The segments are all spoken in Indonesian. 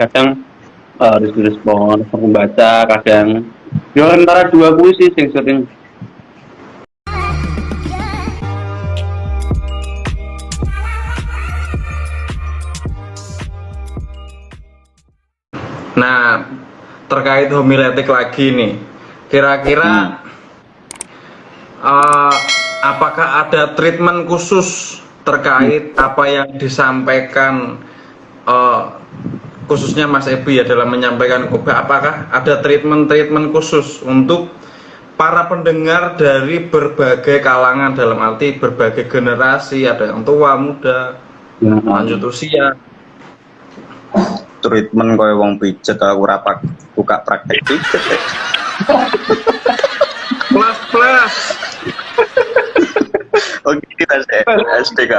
kadang harus direspon aku baca kadang yo antara dua puisi sing sering. Nah, terkait homiletik lagi nih, kira-kira apakah ada treatment khusus terkait apa yang disampaikan khususnya Mas Ebi ya dalam menyampaikan khotbah? Apakah ada treatment khusus untuk para pendengar dari berbagai kalangan, dalam arti berbagai generasi, ada yang tua, muda, lanjut usia? Treatment koyo wong pijet aku rapat buka praktek pijet ya. Plus. Oh kita SDK.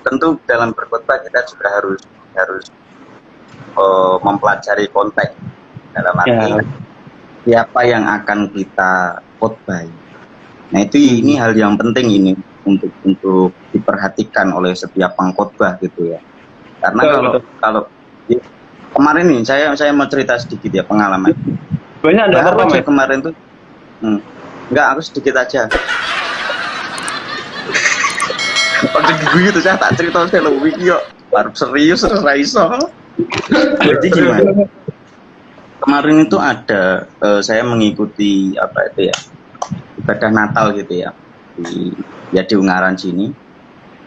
Tentu dalam berkhotbah kita juga harus mempelajari konteks dalam arti siapa yang akan kita khotbahi. Nah ini hal yang penting ini untuk diperhatikan oleh setiap pengkhotbah gitu ya. Karena kalau ya, kemarin nih saya mau cerita sedikit ya pengalaman. Banyak ada apa aja kemarin tuh. Enggak, aku sedikit aja. Oke gitu saya tak cerita saya lebih yo. Baru serius iso. Jadi gimana? Kemarin itu ada saya mengikuti apa itu ya? Ibadah Natal gitu ya. Di Ungaran sini.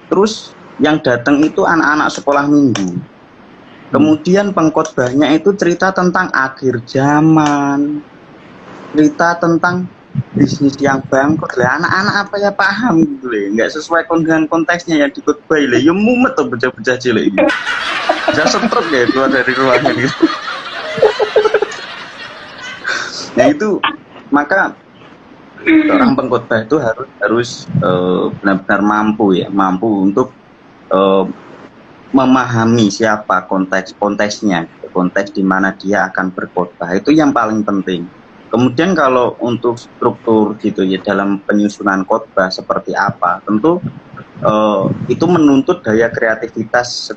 Terus yang datang itu anak-anak sekolah minggu. Kemudian pengkhotbahnya itu cerita tentang akhir zaman, cerita tentang bisnis yang bangkrut. Lah anak-anak apa ya paham gitu loh, nggak sesuai dengan konteksnya yang dikhotbahi lah. Ya mumet tuh bocah-bocah cilik ini. Bisa stroke ya keluar dari ruangan gitu. Nah itu maka orang pengkhotbah itu harus benar-benar mampu untuk memahami siapa konteksnya, konteks di mana dia akan berkhotbah, itu yang paling penting. Kemudian kalau untuk struktur gitu ya dalam penyusunan khotbah seperti apa, tentu itu menuntut daya kreativitas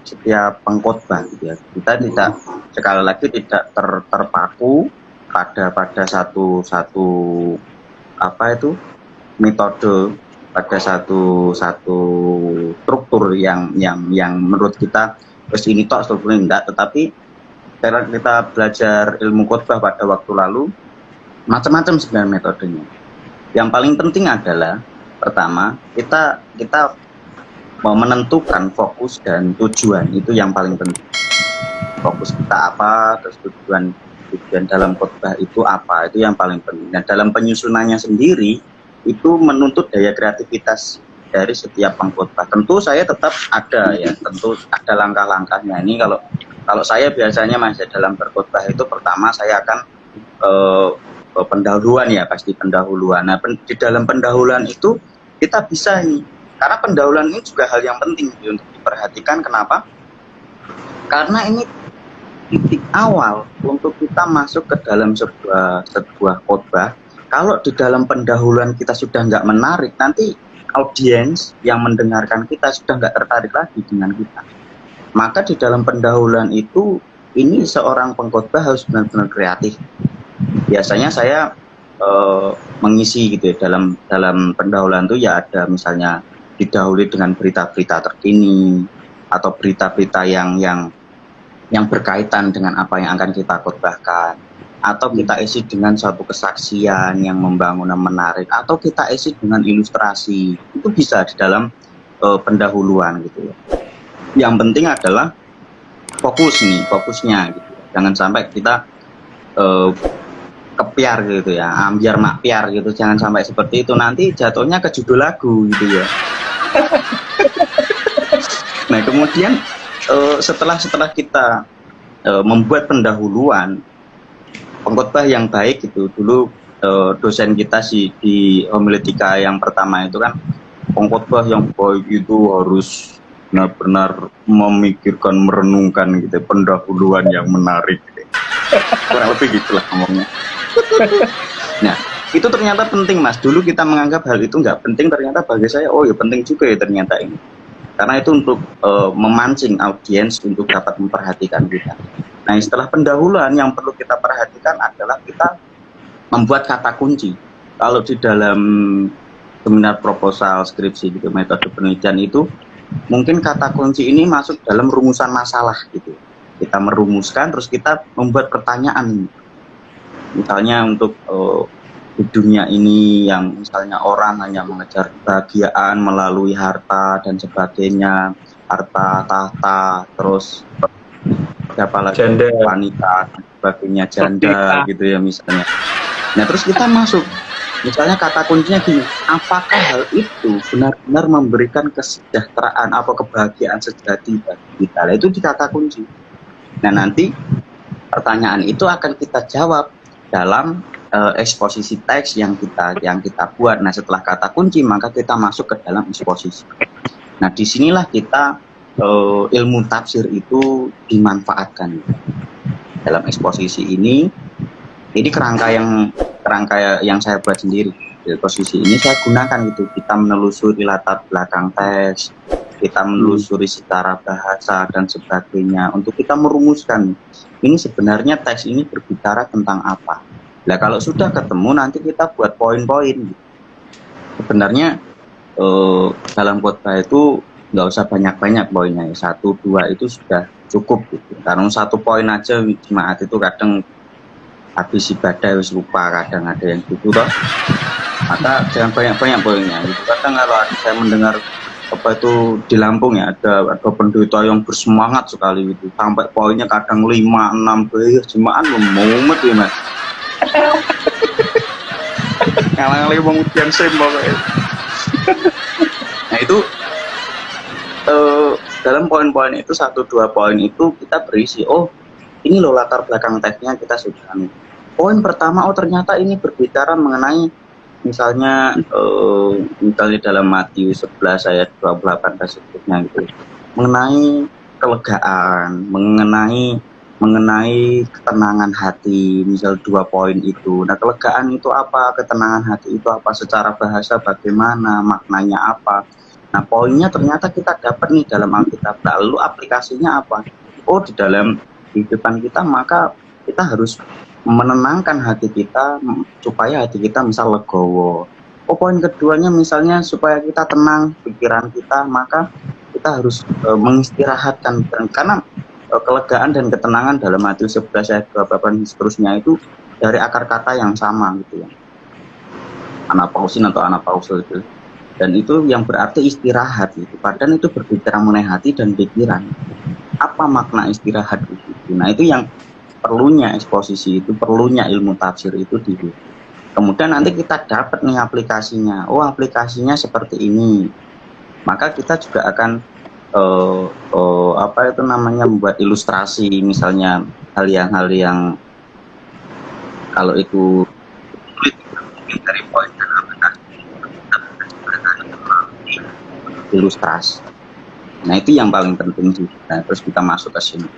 setiap pengkhotbah gitu ya. Kita tidak sekali lagi tidak terpaku pada satu apa itu metode, pada satu struktur yang menurut kita terus ini tok strukturnya enggak, tetapi karena kita belajar ilmu khotbah pada waktu lalu macam-macam sebenarnya metodenya. Yang paling penting adalah pertama kita mau menentukan fokus dan tujuan, itu yang paling penting. Fokus kita apa, terus tujuan dalam khotbah itu apa, itu yang paling penting. Nah dalam penyusunannya sendiri itu menuntut daya kreativitas dari setiap pengkhotbah. Tentu saya tetap ada ya, tentu ada langkah-langkahnya. Ini kalau saya biasanya Mas dalam berkhotbah itu pertama saya akan pendahuluan ya, pasti pendahuluan. Nah di dalam pendahuluan itu kita bisa nih, karena pendahuluan ini juga hal yang penting untuk diperhatikan. Kenapa? Karena ini titik awal untuk kita masuk ke dalam sebuah khotbah. Kalau di dalam pendahuluan kita sudah nggak menarik, nanti audiens yang mendengarkan kita sudah nggak tertarik lagi dengan kita. Maka di dalam pendahuluan itu, ini seorang pengkhotbah harus benar-benar kreatif. Biasanya saya mengisi gitu ya, dalam pendahuluan itu ya ada misalnya didahului dengan berita-berita terkini atau berita-berita yang berkaitan dengan apa yang akan kita khotbahkan, atau kita isi dengan suatu kesaksian yang membangun dan menarik, atau kita isi dengan ilustrasi. Itu bisa di dalam pendahuluan gitu ya. Yang penting adalah fokusnya gitu. Jangan sampai kita kepiar gitu ya, ambiar makpiar gitu. Jangan sampai seperti itu, nanti jatuhnya ke judul lagu gitu ya. Nah kemudian setelah kita membuat pendahuluan, pengkhotbah yang baik itu dulu dosen kita sih di homiletika yang pertama itu kan, pengkhotbah yang baik itu harus benar-benar memikirkan, merenungkan gitu, pendahuluan yang menarik gitu. Kurang lebih gitulah ngomongnya. Nah itu ternyata penting Mas. Dulu kita menganggap hal itu nggak penting, ternyata bagi saya oh ya penting juga ya ternyata ini. karena itu untuk memancing audiens untuk dapat memperhatikan kita. Nah, setelah pendahuluan yang perlu kita perhatikan adalah kita membuat kata kunci. Kalau di dalam seminar proposal skripsi gitu, metode penelitian itu mungkin kata kunci ini masuk dalam rumusan masalah gitu. Kita merumuskan terus kita membuat pertanyaan. Misalnya untuk di dunia ini yang misalnya orang hanya mengejar kebahagiaan melalui harta dan sebagainya, harta, tahta, terus siapa lagi, Janda. wanita dan sebagainya, janda gitu ya misalnya. Nah terus kita masuk, misalnya kata kuncinya gini, apakah hal itu benar-benar memberikan kesejahteraan atau kebahagiaan sejati bagi kita? Nah, itu di kata kunci. Nah nanti pertanyaan itu akan kita jawab dalam eksposisi teks yang kita buat. Nah setelah kata kunci maka kita masuk ke dalam eksposisi. Nah disinilah kita ilmu tafsir itu dimanfaatkan dalam eksposisi ini. Ini kerangka yang saya buat sendiri. Eksposisi ini saya gunakan gitu. Kita menelusuri latar belakang teks, kita menelusuri secara bahasa dan sebagainya untuk kita merumuskan ini sebenarnya teks ini berbicara tentang apa. Nah kalau sudah ketemu nanti kita buat poin-poin. Sebenarnya dalam khotbah itu nggak usah banyak-banyak poinnya, 1, 2 itu sudah cukup gitu. Karena 1 poin aja jemaat itu kadang habis ibadah wis lupa, kadang ada yang gitu toh. Maka jangan banyak-banyak poinnya. Gitu. Kadang kalau saya mendengar apa itu di Lampung ya ada pendeta yang bersemangat sekali gitu sampai poinnya kadang 5, 6 jemaat memumet ya mas. Ngalang-ngalang wong ujian sim pokoknya. Nah itu dalam poin-poin itu 1, 2 poin itu kita berisi, oh ini loh latar belakang teksnya kita sudah. Poin pertama, oh ternyata ini berbicara mengenai misalnya dalam Matius 11 ayat 28 dan seterusnya gitu, mengenai kelegaan, mengenai ketenangan hati, misal 2 poin itu. Nah kelegaan itu apa, ketenangan hati itu apa, secara bahasa bagaimana, maknanya apa. Nah poinnya ternyata kita dapat nih dalam Alkitab. Lalu aplikasinya apa? Oh di dalam kehidupan kita maka kita harus menenangkan hati kita supaya hati kita misal legowo. Oh poin keduanya misalnya supaya kita tenang pikiran kita, maka kita harus mengistirahatkan, karena kelegaan dan ketenangan dalam Matius 11 ayat 28 seterusnya itu dari akar kata yang sama gitu ya, anapausin atau anapauso itu, dan itu yang berarti istirahat gitu. Padahal itu berbicara mengenai hati dan pikiran. Apa makna istirahat itu? Nah itu yang perlunya eksposisi itu, perlunya ilmu tafsir itu di. Kemudian nanti kita dapat nih aplikasinya. Oh aplikasinya seperti ini. Maka kita juga akan membuat ilustrasi, misalnya hal yang kalau itu dari poin dan aplikasi ilustrasi. Nah itu yang paling penting sih. Nah, terus kita masuk ke sini.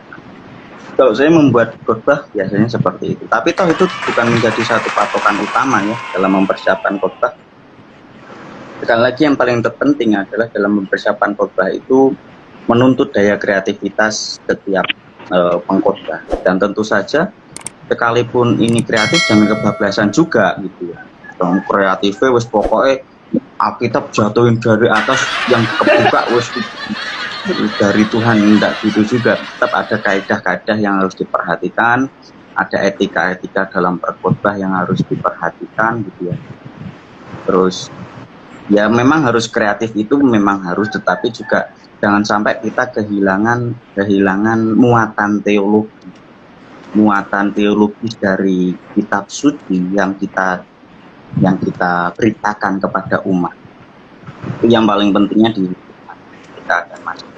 Kalau saya membuat khotbah biasanya seperti itu. Tapi toh itu bukan menjadi satu patokan utama ya dalam mempersiapkan khotbah. Sekali lagi yang paling terpenting adalah dalam mempersiapkan khotbah itu menuntut daya kreativitas setiap pengkhotbah. Dan tentu saja sekalipun ini kreatif jangan kebablasan juga gitu ya. Yang kreatifnya wis pokoknya Alkitab jatuhin dari atas yang kebuka wis dari Tuhan, tidak gitu juga. Tetap ada kaidah-kaidah yang harus diperhatikan, ada etika-etika dalam berkhotbah yang harus diperhatikan gitu ya. Terus ya memang harus kreatif, itu memang harus, tetapi juga jangan sampai kita kehilangan muatan teologis dari kitab suci yang kita beritakan kepada umat. Itu yang paling pentingnya kita akan masuk.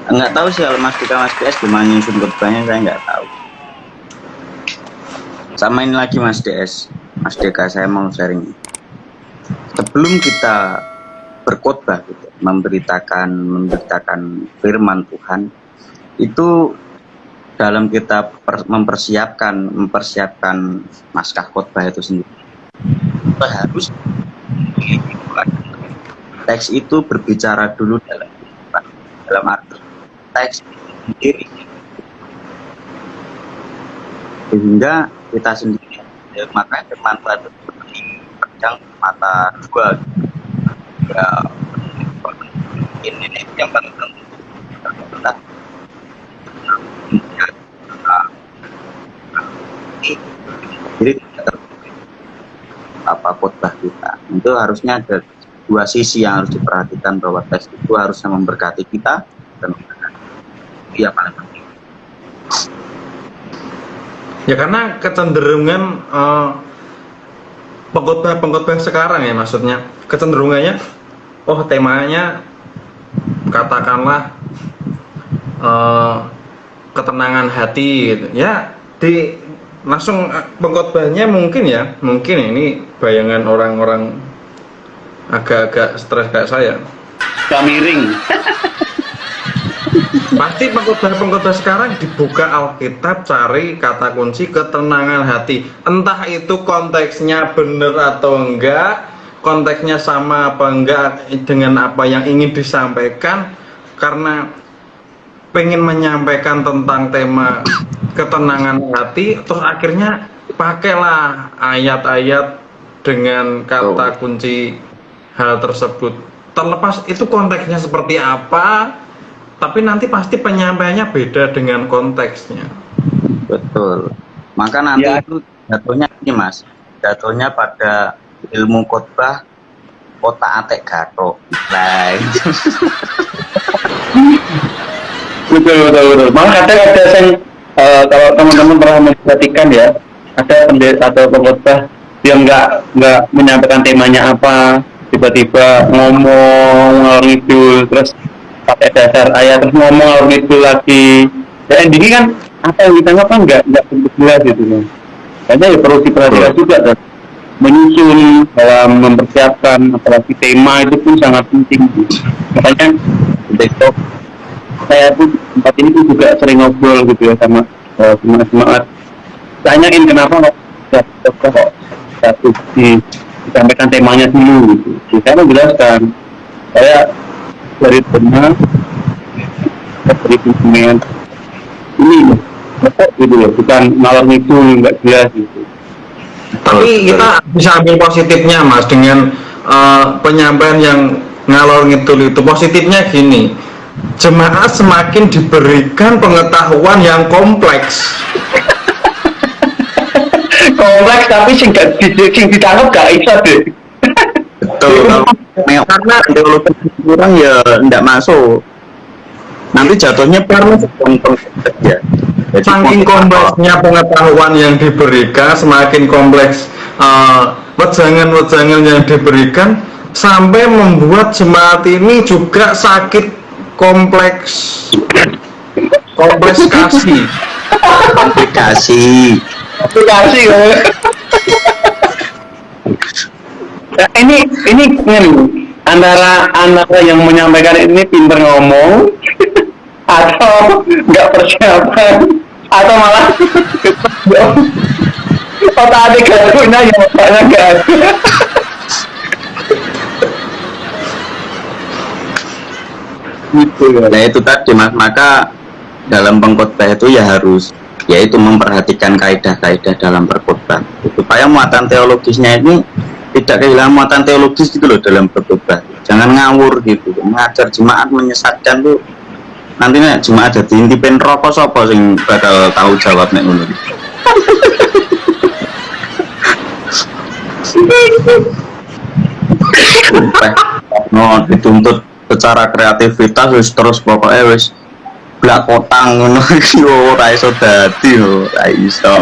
Enggak tahu sih kalau Mas DS gimana nyusun khotbahnya, saya enggak tahu. Sama ini lagi Mas DS, Mas DK, saya mau sharing. Sebelum kita berkhotbah gitu, memberitakan firman Tuhan, itu dalam kita mempersiapkan naskah khotbah itu sendiri, kita harus teks itu berbicara dulu dalam dalam arti teks sendiri, sehingga kita sendiri makanya bermanfaat seperti pedang mata dua ya. Ini yang paling penting kita jadi apa khotbah kita itu harusnya ada dua sisi yang harus diperhatikan, bahwa teks itu harusnya memberkati kita dan itu yang paling penting. Ya karena kecenderungan pengkhotbah sekarang ya, maksudnya kecenderungannya temanya katakanlah ketenangan hati gitu. Ya langsung pengkhotbahnya mungkin ini bayangan orang-orang agak-agak stres kayak saya. miring. Pasti pengkhotbah sekarang dibuka Alkitab, cari kata kunci ketenangan hati. Entah itu konteksnya benar atau enggak, konteksnya sama apa enggak dengan apa yang ingin disampaikan, karena pengen menyampaikan tentang tema ketenangan hati, terus akhirnya pakailah ayat-ayat dengan kata kunci hal tersebut. Terlepas itu konteksnya seperti apa, tapi nanti pasti penyampaiannya beda dengan konteksnya. Betul. Maka nanti itu jatuhnya ini Mas, jatuhnya pada ilmu khotbah otak-atik gathok. Nah, betul. Malah kadang ada yang kalau teman-teman pernah memperhatikan ya, ada pendeta atau pengkhotbah yang nggak menyampaikan temanya apa, tiba-tiba ngomong ngalor ngidul, terus pakai dasar ayat terus ngomong ngalor ngidul lagi. Ya endingnya kan apa yang kita ngapa nggak jelas gitu kan. Kayaknya ya perlu diperhatikan juga dan menyusun dalam mempersiapkan, apalagi tema itu pun sangat penting. Makanya besok saya pun tempat ini pun juga sering ngobrol gitu ya sama semangat tanyain kenapa kok satu disampaikan temanya dulu gitu. Saya menjelaskan saya dari benar dari dokumen ini gitu ya, bukan ngalor ngidul nggak jelas gitu. Tapi kita bisa ambil positifnya Mas dengan penyampaian yang ngalor ngidul itu. Positifnya gini, jemaat semakin diberikan pengetahuan yang kompleks. Kompleks tapi sing ditangkap gak iso deh. betul. Karena teologi kurang ya enggak masuk. Nanti jatuhnya karena ya. Saking kompleksnya pengetahuan yang diberikan, semakin kompleks wejangan-wejangan yang diberikan, sampai membuat jemaat ini juga sakit kompleksi. Komplikasi Nah, ini antara yang menyampaikan ini pinter ngomong atau nggak persiapan atau malah otak adik gaduhnya yang otaknya nggak ada. gitu. Nah itu tadi Mas, maka dalam pengkhotbah itu ya harus yaitu memperhatikan kaidah-kaidah dalam berkhotbah supaya muatan teologisnya ini tidak kehilangan muatan teologis gitu loh dalam berkhotbah. Jangan ngawur gitu, mengajar jemaat menyesatkan tuh nantinya jemaat jadi intipen rokok sopo sing bakal tahu jawab nek ngono. No dituntut secara kreativitas wis terus pokoknya wis blak kotang ngono iki ora iso dadi ora iso.